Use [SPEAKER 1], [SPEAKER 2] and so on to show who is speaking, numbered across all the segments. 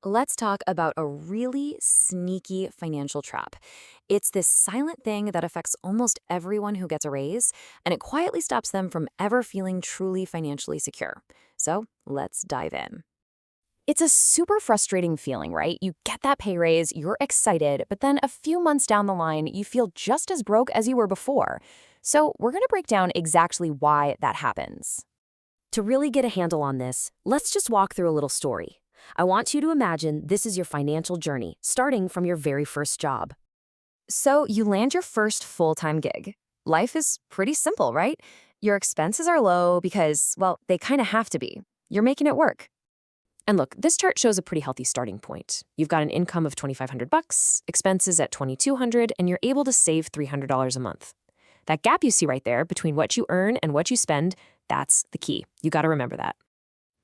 [SPEAKER 1] Let's talk about a really sneaky financial trap. It's this silent thing that affects almost everyone who gets a raise, and it quietly stops them from ever feeling truly financially secure. So let's dive in.
[SPEAKER 2] It's a super frustrating feeling, right? You get that pay raise, you're excited, but then a few months down the line, you feel just as broke as you were before. So, we're going to break down exactly why that happens. To really get a handle on this, let's just walk through a little story. I want you to imagine this is your financial journey, starting from your very first job. So, you land your first full-time gig. Life is pretty simple, right? Your expenses are low because, well, they kind of have to be. You're making it work. And look, this chart shows a pretty healthy starting point. You've got an income of 2,500 bucks, expenses at 2,200, and you're able to save $300 a month. That gap you see right there between what you earn and what you spend, that's the key. You got to remember that.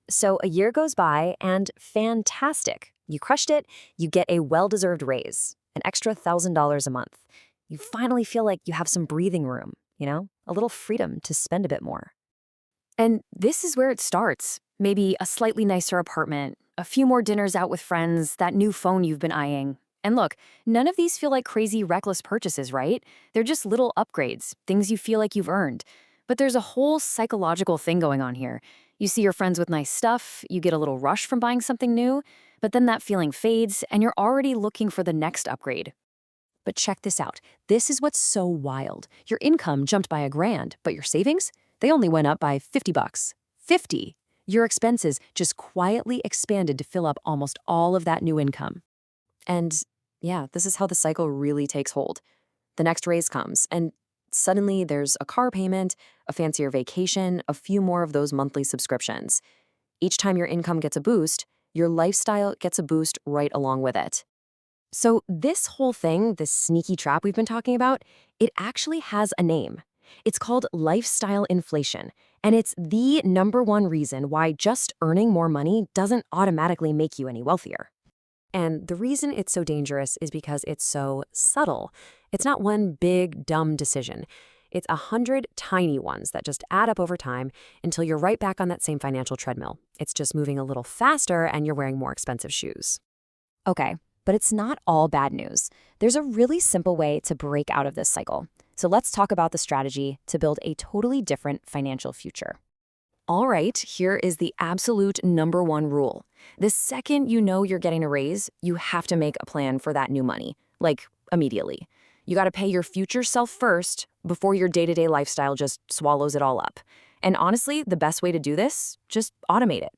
[SPEAKER 2] So a year goes by and fantastic. You crushed it. You get a well-deserved raise, an extra $1,000 a month. You finally feel like you have some breathing room, a little freedom to spend a bit more. And this is where it starts. Maybe a slightly nicer apartment, a few more dinners out with friends, that new phone you've been eyeing. And look, none of these feel like crazy, reckless purchases, right? They're just little upgrades, things you feel like you've earned. But there's a whole psychological thing going on here. You see your friends with nice stuff, you get a little rush from buying something new, but then that feeling fades and you're already looking for the next upgrade. But check this out. This is what's so wild. Your income jumped by $1,000, but your savings? They only went up by 50 bucks. 50! Your expenses just quietly expanded to fill up almost all of that new income. And yeah, this is how the cycle really takes hold. The next raise comes, and suddenly there's a car payment, a fancier vacation, a few more of those monthly subscriptions. Each time your income gets a boost, your lifestyle gets a boost right along with it. So this whole thing, this sneaky trap we've been talking about, it actually has a name. It's called lifestyle inflation, and it's the number one reason why just earning more money doesn't automatically make you any wealthier. And the reason it's so dangerous is because it's so subtle. It's not one big, dumb decision. It's 100 tiny ones that just add up over time until you're right back on that same financial treadmill. It's just moving a little faster and you're wearing more expensive shoes. Okay, but it's not all bad news. There's a really simple way to break out of this cycle. So let's talk about the strategy to build a totally different financial future. All right, here is the absolute number one rule. The second you know you're getting a raise, you have to make a plan for that new money, like immediately. You got to pay your future self first before your day-to-day lifestyle just swallows it all up. And honestly, the best way to do this, just automate it.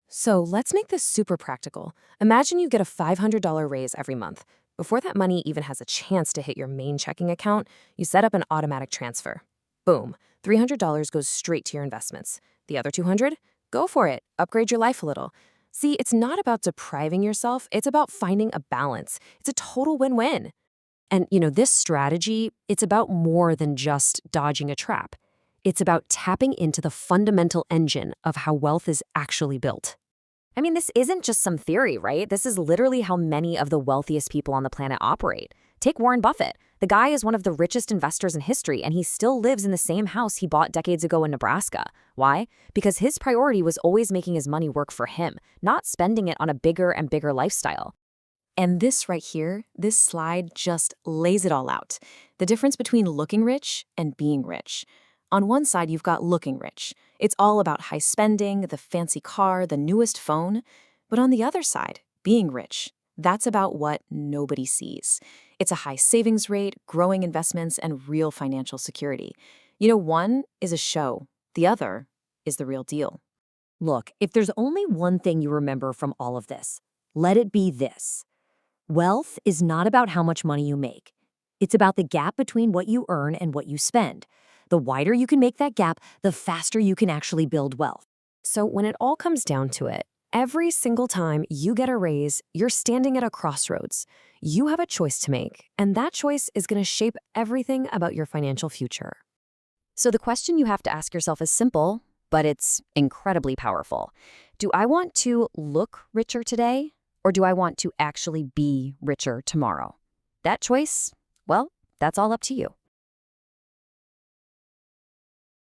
[SPEAKER 2] So let's make this super practical. Imagine you get a $500 raise every month. Before that money even has a chance to hit your main checking account, you set up an automatic transfer. Boom, $300 goes straight to your investments. The other $200? Go for it. Upgrade your life a little. See, it's not about depriving yourself. It's about finding a balance. It's a total win-win. And, this strategy, it's about more than just dodging a trap. It's about tapping into the fundamental engine of how wealth is actually built. I mean, this isn't just some theory, right? This is literally how many of the wealthiest people on the planet operate. Take Warren Buffett. The guy is one of the richest investors in history, and he still lives in the same house he bought decades ago in Nebraska. Why? Because his priority was always making his money work for him, not spending it on a bigger and bigger lifestyle. And this right here, this slide just lays it all out. The difference between looking rich and being rich. On one side, you've got looking rich. It's all about high spending, the fancy car, the newest phone. But on the other side, being rich, that's about what nobody sees. It's a high savings rate, growing investments, and real financial security. One is a show. The other is the real deal. Look, if there's only one thing you remember from all of this, let it be this. Wealth is not about how much money you make. It's about the gap between what you earn and what you spend. The wider you can make that gap, the faster you can actually build wealth. So when it all comes down to it, every single time you get a raise, you're standing at a crossroads. You have a choice to make, and that choice is going to shape everything about your financial future. So the question you have to ask yourself is simple, but it's incredibly powerful. Do I want to look richer today, or do I want to actually be richer tomorrow? That choice, well, that's all up to you.